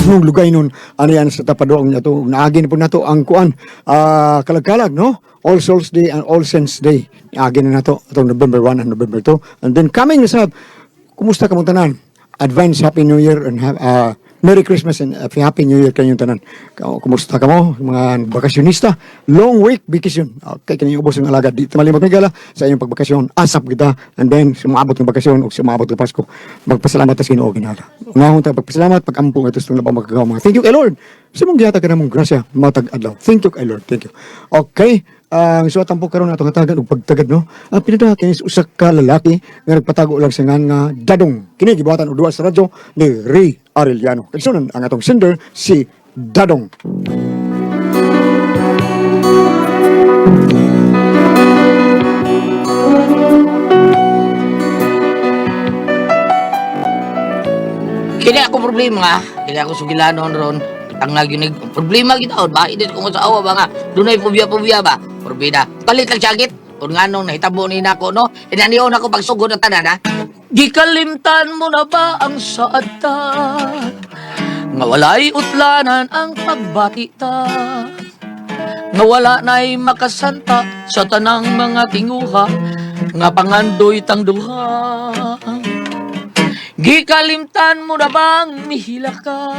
nung lugay nun, ano yan sa tapadoong niya to, naagin po na to ang kuan, kalag-kalag, no? All Souls Day and All Saints Day. Naagin na to, itong November 1 and November 2. And then coming sa, kumusta ka mo tanan? Advance Happy New Year and Merry Christmas and Happy New Year kanyong tanan. Kumusta ka mo, mga bakasyonista? Long week vacation. Okay, kanyang ubos ng alaga. Di malimot may gala sa inyong pagbakasyon. Asap kita. And then, sumabot ng bakasyon o sumabot ng Pasko. Magpasalamat sa Ginoo ginala. Unahon tayo pagpasalamat, pag-ampong ito sa labang magkagawa. Thank you kay Lord. Sa mong gihata ka namang grasya, matag adlaw. Thank you kay Lord. Thank you. Okay. Ang suwatan po karon atong hatagan og pagtagad no. Pinada kini usa ka lalaki nga nagpatago lang sa nga Dadong. Kini gibuhatan og duwa sa radyo ni Ray Arellano. Kagsunan ang atong sender si Dadong. Kini ako problema, kini ako sugilanon ron. Tangag yun problema gitaon ba? Hindi ko sa awa ba nga. Dunay pubya ba? Porbida. Palit lang syagit. Kung nga nung nahitabo ni nako no. Inaniyon ako pagsugod ng tanan ha. Gikalimtan mo na ba ang saatan? Nga walay utlanan ang pagbati ta. Nga wala na'y makasanta sa tanang mga tinguha. Nga pangandoy tang duha. Gikalimtan mo na bang mihila ka?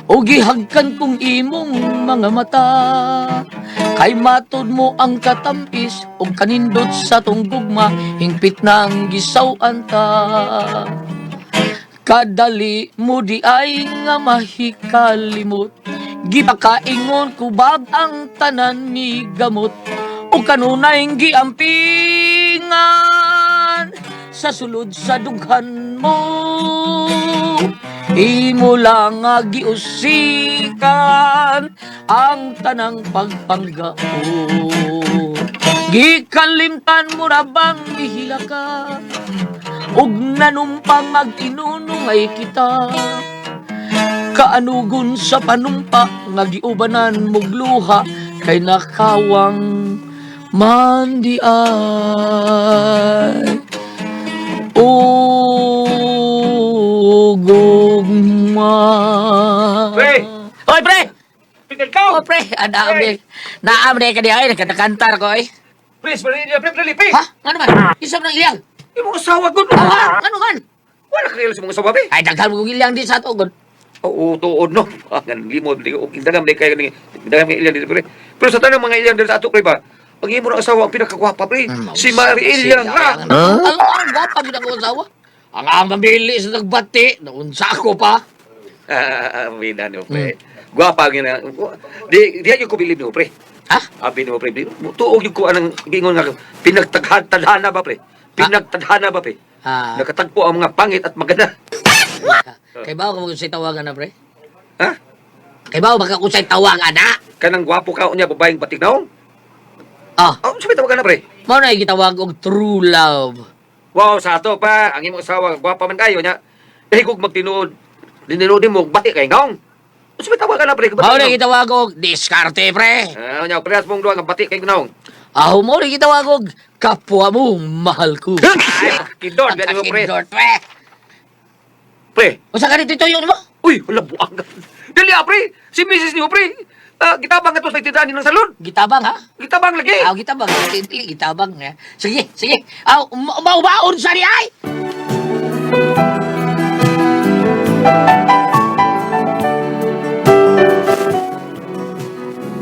O gihagkan kong imong mga mata. Kay matod mo ang katampis o kanindot sa tunggugma, hingpit na ang gisawan ta. Kadali mo di ay nga mahikalimot, gipakaingon kubag ang tanan ni gamot, o kanunay giampingan sa sulod sa dughan mo. Imo lang nga giusikan ang tanang pagpanggao. Gikalimtan mo na bang mihila ka? Ug nanumpang mag-inunungay kita. Kaanugon sa panumpa nga giubanan mog luha kay nakawang mandi ay. Gugma. Pre! Oy, pre! Pinag ka! Oh, pre! Naam ka diya ay, nagkatakantar ko ay. Please, pre, pre! Ha? Ano man? Isang nang ilyang. Yung mga asawa ko, Ano man? wala ka nila sa mga asawa, pre. Ay, daghan mo kong ilyang di sa tugod. Oo, tuod, no? Ganun, limod, indagam, kaya indagam ng ilan dito, pre. Pero sa tanong mga ilan dito sa ato, pre ba? Pag mo ng asawa, ang pinakagwapa, pre. Si Mariel yan, ha? Alam mo, ang gwapa gina ko asawa. Ang mabili sa nagbati, naunsa ako pa. Mina no, pre. Gwapa gina. Di yung ko bilib no, pre. Ha? Abi mo, pre. Tuog yung ko anang gingon nga pinagtadhana ba, pre? Pinagtadhana ba, pre? Nakatagpo ang mga pangit at maganda. Kay ba ako kung sa'y tawagan na, pre? Ha? Kay ba baka kung sa'y tawagan na? Kanang gwapo ka unya babaeng batignaw? Ah, Oh, sabi tawagan na, pre. mo na gitawag og true love. Wow, sa ato pa, ang imong asawa, gwapa man kayo nya. Dahil kung magtinuod, dininuod mo, bati kay ngaong. Sabi tawagan na, pre. Mo na gitawag og diskarte, pre. Nya, prehas mong duwa nga bati kay ngaong. Aho mo na gitawag og kapwa mo, mahal ko. Ay, kidor, dali mo, pre. Kidor, pre. Pre, O sa kanito ito yun mo? uy, wala buang. Dali, pre. Si Mrs. niyo, pre. Gitabang nga to sa itindahan ng salon. Gitabang, ha? Gitabang lagi. Aw, gitabang. Gitabang, ha? Sige, sige. Aw, umaubaon sa niya, ay!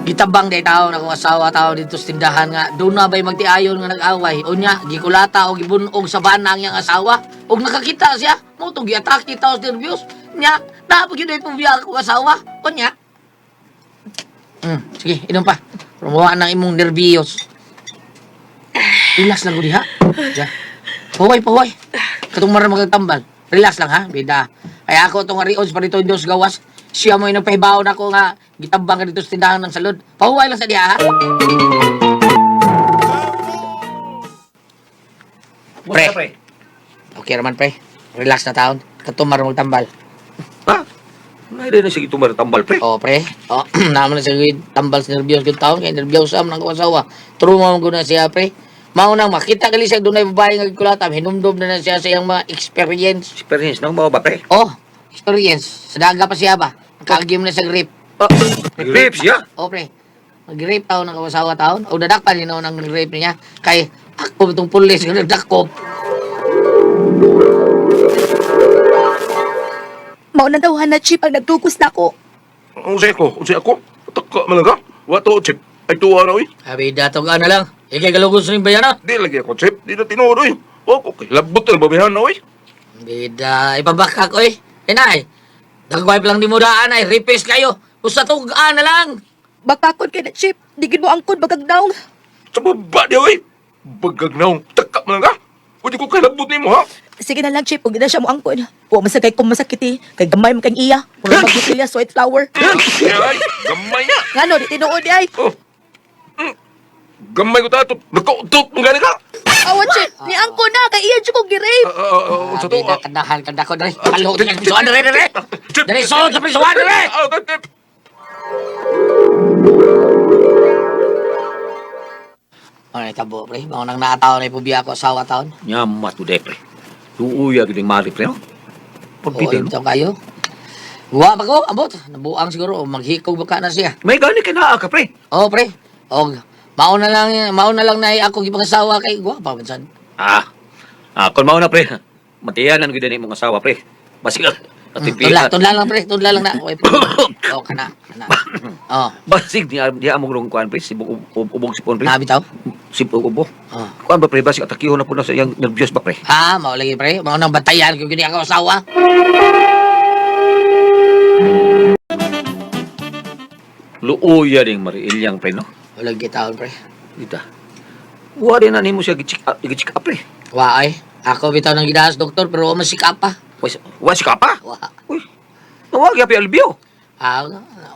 Gitabang day tao na kung asawa tao dito sa tindahan nga. Doon na ba'y magtiayon nga nag-away. O niya, gikulata o gibunog sa bana ang niyang asawa. O nakakita siya. Mo itong giatake tao sa nervyos. Niya, napag yun ay pubiya akong asawa. O niya. Sige, inom pa. Promuhaan ng imong nervyos. Relax lang ko diha. Ja. Pahuway. Katong maram magtambal. Relax lang ha, bida. Kaya ako itong arios pa dito Diyos gawas. Siya mo yung nagpahibaon ako nga gitabang ka dito sa tindahan ng salud. Pahuway lang sa diha ha. Pre. Okay naman pre. Relax na taon. Katong maram magtambal. Ha? May na sige tumatambal, pre. Oh, pre. Oh, naman na siya tambal sa nervyos yung taon. Kaya nervyos am ng kawasawa. True mo na siya, pre. Maunang makita kali siya doon ay babae nga kulatam. Hinumdum na siya sa iyang mga experience. Experience, no? Mga ba, pre? Oh, experience. Sa daga pa siya ba? Nakagim na sa grip. Rape siya? O, pre. Mag-rape taon ng kawasawa taon. O, dadakpan yun ng rape niya. Kay, ako itong pulis, nagdakop. Mauna daw na chip ang nagtugos na ko. Unsay ako? Taka malaga. Wato chip. Ay tuwa na oy. Sabi, dato ka na lang. Ikay galugos rin ba yan, ha? Di lagi ako chip. Di na tinuod oy. Okay, labot na babihan na oy. Bida, ipabaka ko eh. Inay, dagway pa lang di mo daan ay, repaste kayo. Usa tugaan na lang. Bakakon kay na chip. Digin mo angkod bagag daw. Sa baba di oy. Bagagnaw. Taka malaga. Pwede ko kalabot ni mo ha. Sige na lang chip, huwag na siya mo angkod. Huwag masakay kung masakit eh. Kay gamay mo kang iya. Mula mag-utilya, sweet flower. Ay, gamay na. Nga no, di tinuod di ay. Oh. Gamay ko tato. Nagkautot mo gani ka. Awan chip, ni angkod na. Kay iya dyan ko girave. Sa to. Bida, kandahan, kanda ko, dari. Palot ka, pisuan, dari. Dari, solod sa pisuan, dari. Ano, tabo, pre. Mga nang nakataon na ipubiya ko, asawa taon. Nyamat mo, pre. Luuya gining mari, pre, no? Pagpitin, Oo, kayo. Buwa pa ko, abot. Nabuang siguro, maghikog ba ka na siya. May gani ka na ka, pre. Oo, pre. O, mauna lang na ako gipangasawa kay guwa pa, minsan. Kung mauna, pre. Matiyanan ko din yung mga asawa, pre. Basig lang. Tunla lang, pre. Tunla lang na. Okay, pre. O, kana. O, Basig, di among rong kuan, pre. Sibog ubong sipon, pre. nabitaw? Sibog ubo. O. Kuan ba, pre? Basig, atakihon na po na sa iyang nervyos ba, pre? Maulagi, pre. Maunang bantayan kung gini ako asawa. Luuya ding mariilyang, pre, no? Maulagi taon, pre. Dita. Wa din na nimo siya gichik up, pre. Wa ay. Ako bitaw ng gidahas, doktor, pero masika pa. Wa si kapa? Wa. Uy. Nawag yapi albio.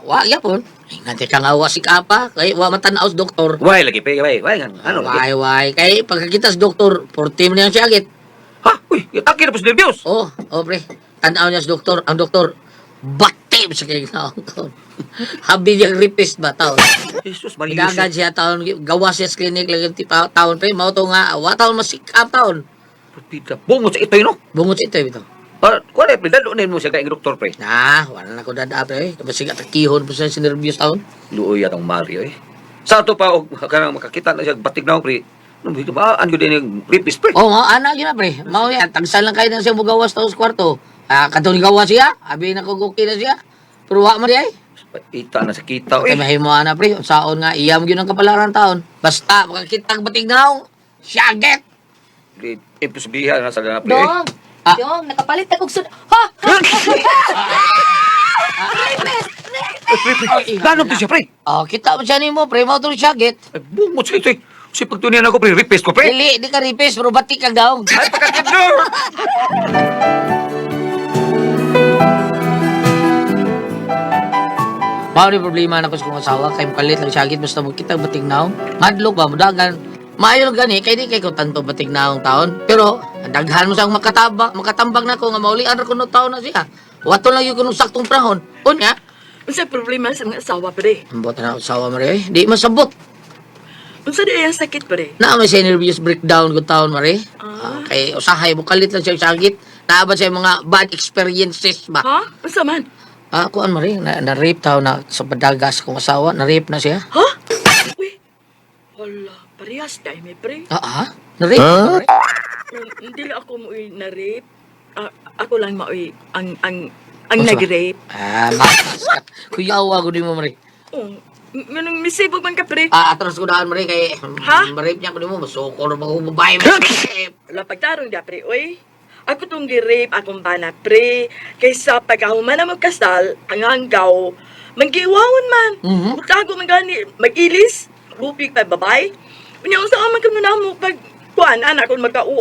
Wa yapon. Ingante kang awa si kapa. Kay wa matanaos, doktor. Wai lagi, pre. Wai. Ano lagi? Wai. Kay pagkakitas, doktor, 40 na yan siya agit. Ha? Uy, yataki na po sa nervyos. Pre. Tanaw niya sa doktor. Ang doktor, batib sa kay naong taon. Habi niyang repaste ba taon? Jesus, Maria. Idagan siya taon. Gawa siya sa clinic lang taon, pre. Mao to nga. Wa taon masikap taon. Pita. Bungot sa ito, no? Bungot siya ito, bitaw. Kuan pre, dalunin mo siya kay doktor, pre. Wala na ko dada, pre. Kapag siya takihon po siya sa nervyos taon. Luoy atong Mario, eh. Sa to pa, kanang makakita na siya, batig na, pre. Nung ba, ano din yung ripis, pre? Ana yun na, pre. Mao yan. Tagsan lang kayo na siya mugawas taon sa kwarto. Katong gawa siya. Abi na ko okay na siya. Pero wa mo di ay. Ita na sa kita, Kaya eh. mahimo na, pre. Saon nga, iyam yun ang kapalaran taon. Basta, makakita ang batig na siyaget. Imposibilihan na sa ganap, pre. Dong! Ah. Dong, nakapalit na kong Ha! Ganon to siya, pre. Kita mo siya ni mo, pre. Mao to siyaget. Ay, bungot sa ito, eh. Si pagtunian ako, pre, ripis ko, pre. Dili, di ka ripis, pero batik kang daw. Ay, pagkakidor! Mao ni problema na ko sa kong asawa. Kay makalit lang siyaget, basta magkita ang batig na Madlok ba, mudagan. Maayo lang gani, kay di kay ko tanto batig na taon. Pero, daghan mo siyang makatambag na ko nga maulian ra kuno taon na siya. Wato lang yung kunong saktong prahon. Unya, Unsa problema sa mga asawa pare? ambot na ang asawa mo rin. Di masabot. Unsa di ang sakit pare? Na may siya nervous breakdown ko taon mare. Kay usahay mo kalit lang siya sakit. Naabot siya mga bad experiences ba? Ha? Unsa man? Kuan mare, na-rape taon na sa padagas kong asawa. Na-rape na siya. Ha? Uy. Hala, parehas tayo may pre. Na-rape? Mare? Hindi lang ako mo na-rape. Ako lang maoy ang nag-rape. Matas ka. Kuyawa ko di mo mare. Oh, nganong misibog man ka pre? Atras ko daan mare kay Ha? ma-rape niya ko di mo. Masukol ba ko babae mo? Wala pagtarong da pre, oy. Ako tong gi-rape akong bana pre. Kaysa pagkahuman na magkasal, ang hanggaw, magiwawon man. Magtago man gani, mag-ilis, rupig pa babay. Unya unsa man kamo na mo pag kuan anak ko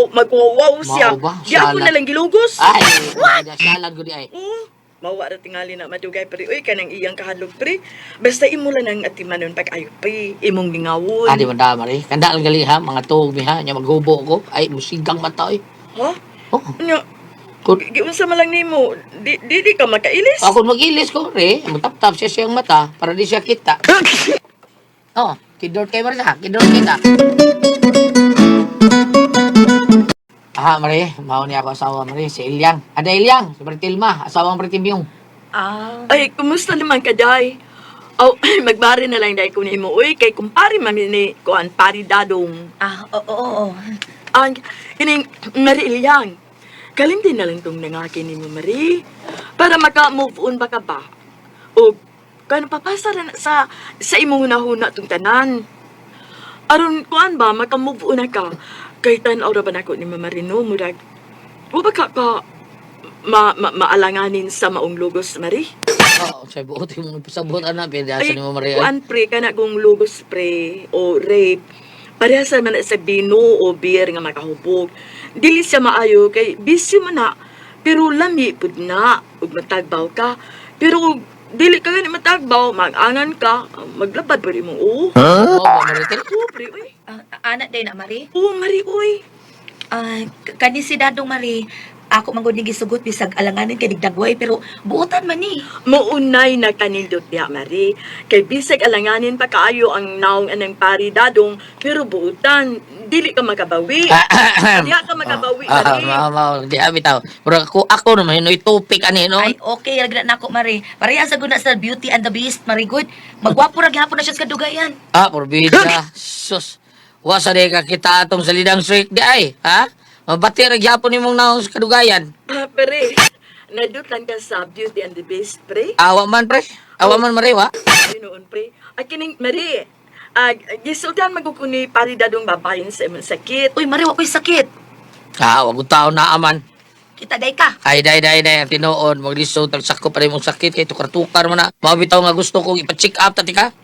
magkuwaw siya. Mao ba? Di ako Salat. na lang gilugos. Ay, salan ko di ay. Mawa ra tingali na madugay pre. Uy kanang iyang kahalog pre. Basta imo lang ang atimanon pag ayo pre. Imong gingawon. Di ba da mare? Kanda lang gali ha, mga tuog mi ha, nya maghubo ko. Ay, musigang mata oy. Ha? Oh. Unya Kung giunsa man lang nimo? Di ka makailis. ako mag-ilis ko, re, magtap-tap siya siyang mata para di siya kita. Kidor kay Marisa, kidor kita. Mari, mao niya ako asawa, Mari, si Ilyang. Ada Ilyang, si Bertilma, asawang Bertimyong. Ay, kumusta naman ka, day? Oh, magbari na lang day ko ni mo. Uy, kay kumpari man ni kuan pari dadong. Oo. Ang ining Mari Ilyang. Kalimtin na lang tong nangakin ni mo, Mari. Para maka-move on ba ka ba? O, kano papasa na sa imong hunahuna tong tanan. Aron kuan ba, maka-move on na ka. Kay tan-aw ra ba nako ni Mama Rino, murag. O ba ka maalanganin sa maong lugos, Mari? Oo, sa buot yung pasabot na, pwede asa ni mo, Maria. kuan pre, kana kung lugos pre, o rape. Parehas man na sa bino o beer nga makahubog. Dili siya maayo kay busy mo na. Pero lami pud na ug matagbaw ka. Pero dili ka gani matagbaw, mag-angan ka, maglabad pa rin mo. Oo. Oo, ba, Maritel? Oo, pre, uy. Anak day na, Mari. Oo, Mari, uy. Kani si Dadong Mari, ako manggod ni gisugot bisag alanganin kay digdagway pero buotan man ni. Maunay na kanindot niya, Mari. Kay bisag alanganin pa kaayo ang naong anang pari dadong, pero buutan, dili ka makabawi. Di ka makabawi, Mari. Di bitaw. Pero ako naman, hinoy topic ani, no? Ay, okay, lagna na ako, Mari. Pareha sa guna sa Beauty and the Beast, Mari good. Magwapo ra gyapon na siya sa kadugayan. Porbida. Sus. Wasa di ka kita atong salidang street di ay, ha? Mabati ra gyapon nimong naong sa kadugayan. Pre, nadutan ka sa Beauty and the Beast, pre. Awa man, pre. Awa man, Maria, wa? Noon, pre. Ay, kining, Mari. Gisultan magkukuni pari dadong babayin sa imong sakit. Uy, Mari, wa ko'y sakit. Wag tao na aman. Kita day ka. Ay, day, ang tinoon. Maglisod, tagsako pa rin mong sakit. Kaya tukar-tukar mo na. Mabitaw nga gusto kong ipa-check up, tati ka.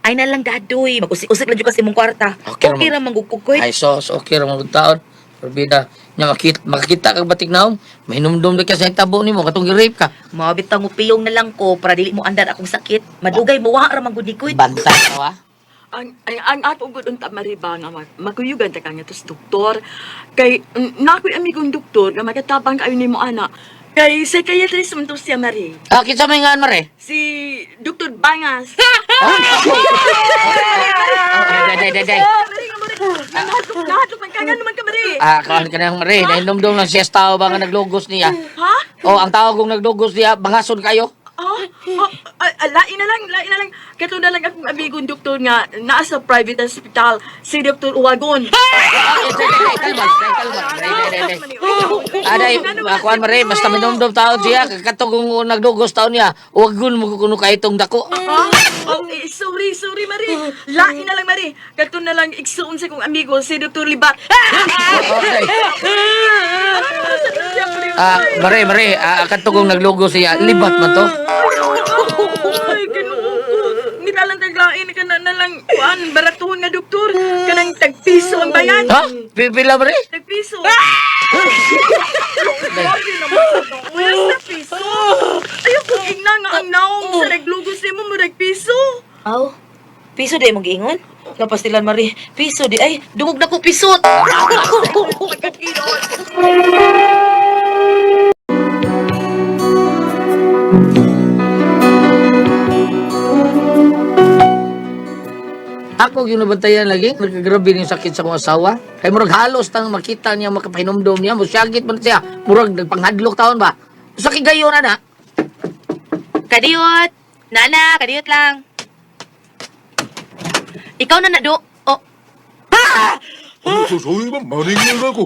Ay na lang dadoy, mag-usik-usik lang jud kasi mong kwarta. Okay, Okay ra manggugkukoy. Ay, sos, okay ra mga taon. Perbida, nya makita kag batik naong, mahinumdum na ka sa tabo nimo katong gi-rape ka. Mabit pang upiyong na lang ko para dili mo andar akong sakit. Madugay mo wa ra manggudikoy. Bantay ka wa. Ang ako gud unta mariba nga makuyugan ta kanya tos doktor. Kay nakoy amigong doktor nga magatabang kaayo nimo ana. Kay psychiatrist man to siya, Mari. Kinsa may ngan mare? Si Dr. Bangas. Day. Nahatok man kangan naman ka, Mari. Kawan ka nang mare, nahinumdum lang siya tao ba nga naglugos niya. Ha? Ang tao kong naglugos niya, bangason kayo. Lain na lang. Kato na lang akong amigong doktor nga naa sa private hospital, si Dr. Uwagon. Kalma. Aday, kuan mare, basta minumdum tao siya, kato kong naglugos tao niya, huwag gun mo kuno ka itong dako. Sorry, Mari. Lain na lang, Mari. Kato na lang igsuon sa kong amigo, si Dr. Libat. Mare, kato kong naglugos siya, libat man to. Ay, Ginoo ko. Nitalang taglain ka na lang, kuan, baratuhon nga doktor. Kanang tagpiso ang bayan. Ha? Pila mare? Tagpiso. Grabe naman sa to. Wala sa piso. Ayaw ko igna nga ang naong sa naglugos ni mo nagpiso. Aw. Piso di mong giingon? Kapastilan Mari. Piso di ay dungog na ko pisot. Ako yung nabantayan lagi, nagkagrabe yung sakit sa kong asawa. Kaya murag halos tang makita niya, makapahinomdom niya, musyagit man siya. Murag nagpanghadlok taon ba? Sakit gayo na. Kadiyot. Nana, kadiyot lang. Ikaw na do. Oh. Sorry, ma'am. Maningin na ako.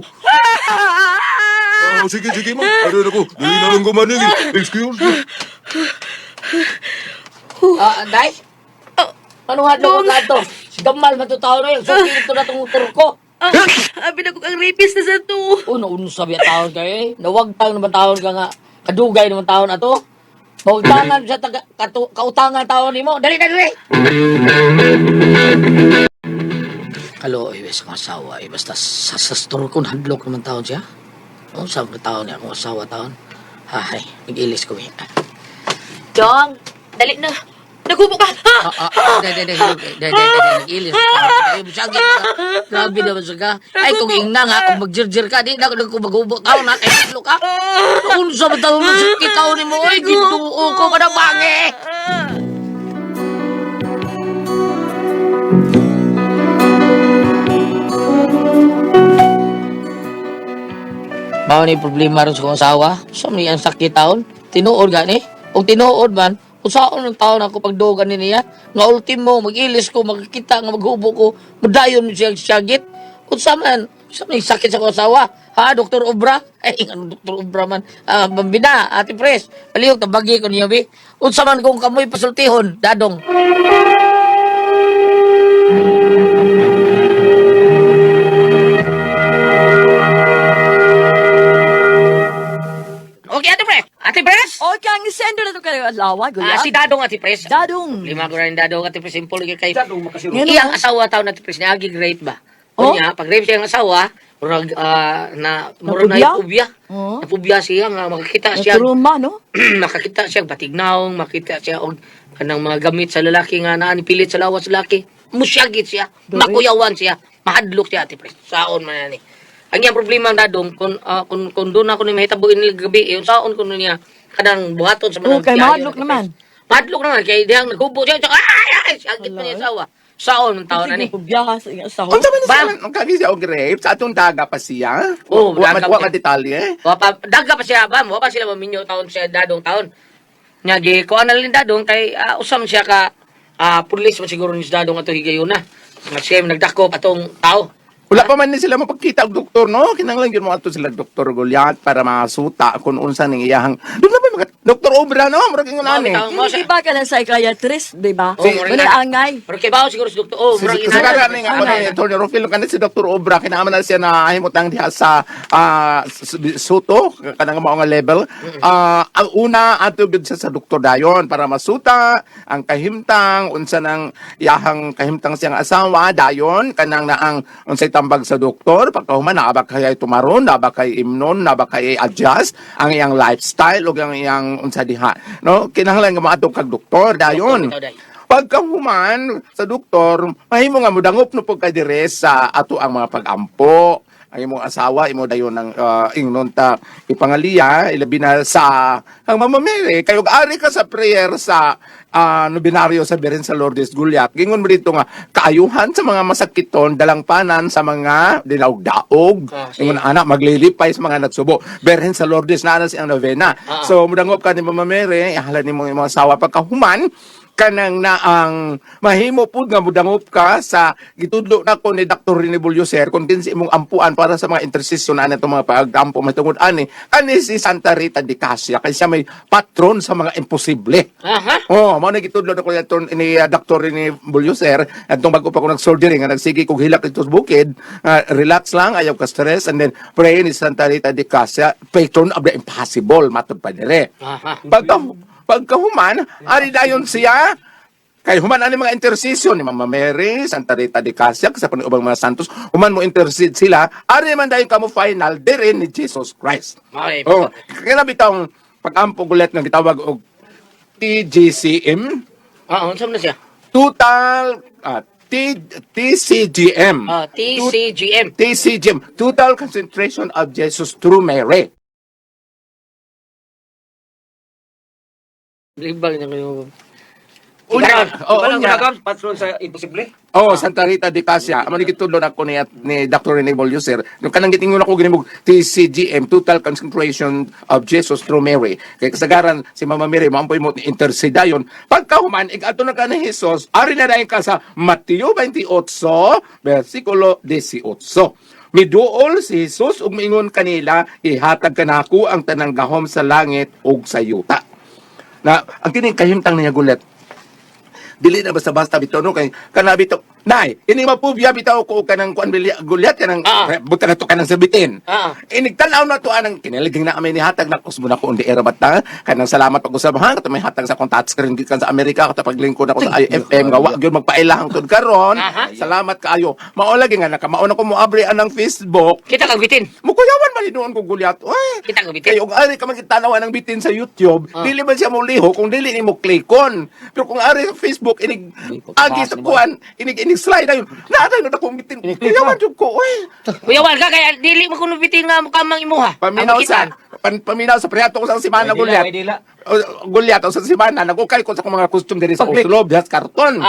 Sige, ma'am. Ano na ko? Dali na lang ko maningin. Excuse me. Day? Anong hadlok ko to? Si Gamal matutaw na yung sukit ko na itong turko. Abi na ko ang rapist na sa to. Naunong sabi ang taon kayo eh. Nawag tayo naman taon ka nga. Kadugay naman taon na to. Mautangan sa kautangan taon ni mo. Dali. Kalo, iwes akong asawa eh. Basta sa store ko, hadlok naman taon siya. Saan ka taon niya akong asawa taon? Ay, nag-ilis ko eh. Dong, dali na. Nagubo ka. Nag-ilis. Grabe naman siya ka. Ay, kung ingna nga, kung mag-jirjir ka, di na kung mag-ubo taon na, kay hadlok ka. Unsa ba taon mo sakit taon ni mo? Ay, gintuo ko ka na bangi. Mao ni problema ron sa kong asawa. Sa may ang sakit taon. Tinuod gani. O tinuod man, usaon ng taon ako pagdugan ni niya. Nga ultimo, mag-ilis ko, magkita nga maghubo ko. Mudayon siya siyagit. Unsa man, sa may sakit sa kong asawa. Ha, Dr. Obra? Ay, ano Dr. Obra man? Bambina, Ate Pres. Palihog, tabagi ko niya, bi. Unsa man kung kamoy pasultihon, dadong. Okay, Ate Pres. Ate Pres? O, kang sendo na ito kayo alawa, gulat. Si Dadong, Ate Pres. Dadong. Lima ko rin Dadong, Ate Pres. Simple kay Dadong makasiro. Ngayon, Iyang asawa tao na Ate Pres, niagi great ba? Oh? Kanya, pag rape siya ang asawa, murag na Napubya? ipubya. Oh. Napubya siya nga makakita siya. Naturuma, no? Makakita siya batignaong, makita siya og kanang mga gamit sa lalaki nga naa ni pilit sa lawas sa lalaki. Musyagit siya, Doy. makuyawan siya, mahadlok siya Ate Pres. Saon man ni. Ang iyang problema na dong kung doon ako ni mahitabuin nila gabi, yung saon ko niya kanang buhaton sa Oo, kay mahadlok naman. Mahadlok naman kay dihang naghubo siya. Ay, syagit man niya asawa. Saon ng taon na ni. Sige, pagbiyaha sa iyong asawa. Unsa man Bam! siya ang kagi siya og rape sa atong daga pa siya? Oo, wa daga wa pa ka detalye. Daga pa siya ba? Wa pa sila maminyo taon siya dadong taon. Nya gi ko ana lang dadong kay usam siya ka pulis man siguro ni dadong ato higayuna. Nga siya nagdako atong tao. Wala pa man ni sila mapagkita og doktor, no? Kinahanglan gyud mo ato sila Dr. Goliath para masuta kung unsa ning iyahang. Doon na ba Dr. Obra, no? Murag ingon ani. Hindi ba ka ng psychiatrist, di ba? Si- Wala angay. Pero kay bawo siguro si doktor. Oh, murag Sa inana. ni nga ako ni Tony Rufil kanit si Dr. Obra kinaaman na siya na himutang diha sa Soto kanang mao nga level. Ang una ato gid siya sa doktor dayon para masuta ang kahimtang unsa nang iyahang kahimtang siyang asawa dayon kanang naang unsay tambag sa doktor pagkahuman naa ba kay tumaron naa ba kay imnon naa ba kay adjust ang iyang lifestyle ug ang iyang unsa diha no kinahanglan nga maato kag doktor dayon. Doktor, day. Pagkahuman sa doktor, mahimo nga modangop no pag kadire sa ato ang mga pagampo. Ang imong asawa, imo dayon ng ingnon ta ipangaliya, ilabi na sa ang mamamere. Kayo ari ka sa prayer sa nobinaryo sa Beren sa Lourdes Gulyat. Gingon mo dito nga, kaayuhan sa mga masakiton, dalangpanan sa mga dinaog-daog. Sige. Ingon anak, maglilipay sa mga nagsubo. Beren sa Lourdes na siyang novena. So, mudangop ka ni mamamere, ihalan ni mong imong asawa pagkahuman, kanang naang mahimo pud nga mudangop ka sa gitudlo na ko ni Dr. Rene Bulyoser kung din si imong ampuan para sa mga intersesyon na itong mga pagampo matungod ani si Santa Rita de Casia kay siya may patron sa mga imposible. Aha. Oh, mao na gitudlo na ko ni Dr. Rene Bulyoser atong bago pa ko nag-surgery nga nagsige kog hilak dito sa bukid, relax lang ayaw ka stress and then pray ni Santa Rita de Casia patron of the impossible matud pa dire. Aha. Pagkahuman, ari dayon siya. Kay human ani mga intercession ni Mama Mary, Santa Rita de Casia, sa panubang mga santos, human mo intercede sila, ari man dayon kamo final dire ni Jesus Christ. Okay. Oh, kaya bitong pag-ampo gulet nga gitawag og TGCM, Unsa man na siya? total TCGM. TCGM. TCGM, Total Concentration of Jesus through Mary. Libang niya kayo. Patron sa imposible. Oh, Santa Rita de Casia. Amo ni gitudlo ako ni Dr. Rene Bulyoser. Nung kanang gitingon ako ginimog TCGM, Total Concentration of Jesus through Mary. Kay kasagaran si Mama Mary mampoy mo intercede dayon. Pagkahuman ig-adto na ka ni Jesus, ari na dayon ka sa Mateo 28 versikulo 18. Miduol si Jesus ug miingon kanila, ihatag kanako ang tanang gahom sa langit ug sa yuta. Na ang kining kahimtang niya gulet. Dili na basta-basta bitaw no kay kana bitaw nay ini mapubya bitaw ko kanang kuan gulyat kanang buta na to kanang sabitin. Inigtanaw na to anang kiniliging na amin ni hatag na kusmo na ko undi era bata kanang salamat pag usabahan kato may hatag sa akong touchscreen gikan sa Amerika kato paglingkod ako sa IFM nga wa gyud magpailahang tud karon. Salamat kaayo. Mao lagi nga nakamao na ko mo abri anang Facebook. Kita kag bitin. Mukuyawan man hinuon ko gulyat. Oy. Kita kag bitin. Kay og ari ka magitanawan ng bitin sa YouTube, dili man siya mo liho kung dili nimo klikon. Pero kung ari sa Facebook inig agi sa kuan, inig slide ayon. Naatay na akong bitin. Kuyawan jud ko, oy. Kuyawan ka kaya dili mo kuno bitin nga mukamang imuha. Paminaw sa paminaw sa priyato ko sa simana gulyat. Gulyat o sa simana nagukay ko sa akong mga costume diri sa Oslo, bias karton.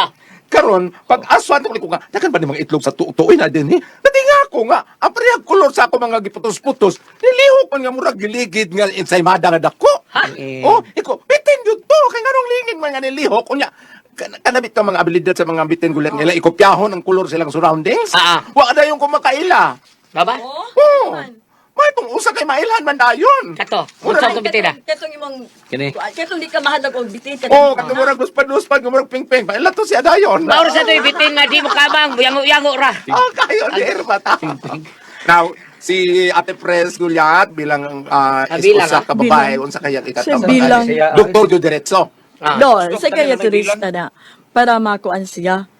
Karon, pag aswan ko nga, dakan ba ni mga itlog sa tuoy na din eh? Natinga ko nga, ang parehag kulor sa ako mga giputos-putos, nilihok man nga murag giligid nga ensaymada nga dako. Oh, iko, bitin yun to, kay nganong lingin man nga nilihok, kunya, kanabit ka mga abilidad sa mga bitin gulat nila, ikopyahon ang kulor silang surroundings. Wa na yung kumakaila. Baba? Oh, may itong usa kay mailhan man dayon. Kato, unsa ko bitin na? Katong imong... Kini. Katong di ka mahadag og bitin. Oh, katumurag guspad-guspad, gumurag ping-ping, paila to siya dayon. Mauro sa to'y bitin nga di mo kamang, yango-yango ra. Oh, kayo, dear, mata. Now, si Ate Pres Gulyat bilang bilang, isa ka babae, unsa kaya Siya ikatama. bilang. Doktor do diretso. Do, psychiatrist na na. Para makuan siya.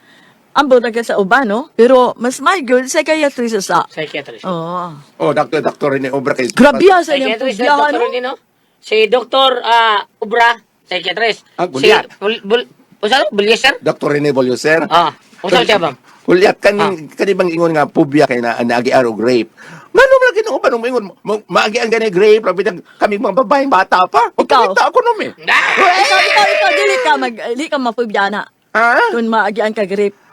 Ambot na ka sa uban, no? Pero mas may good, psychiatrist sa. Psychiatrist. Oo. Oh, doktor ni Obra kay. Grabe sa niyang Psychiatrist na pugyahan, doktor no? din, no? Si Dr. Ubra, psychiatrist. Gulyat. Usa Bulyeser? Dr. Rene Bolioser. Usa siya bang? Gulyat kani bang ingon nga pubya kay na naagi aro grape. Ngano man lagi no ba nung ingon maagi ang gani grape labi kami mga babaeng bata pa. O Ikaw. kita ako no me. Ikaw, dili ka mapugyana. Ha? Kung maagian ka grip.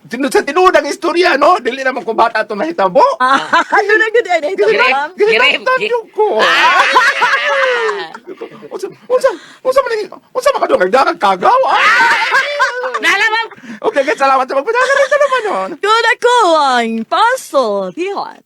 Sa tinudang istorya no, dili naman ko bata to nahitabo. Ano na good ay ito, ma'am? Grape. Tanyo ko. Unsa man kadungag dakag kagaw. Nalaman! Okay, guys, salamat sa pagpunta. Ganito naman yun. Good ako ang puzzle. Tihon.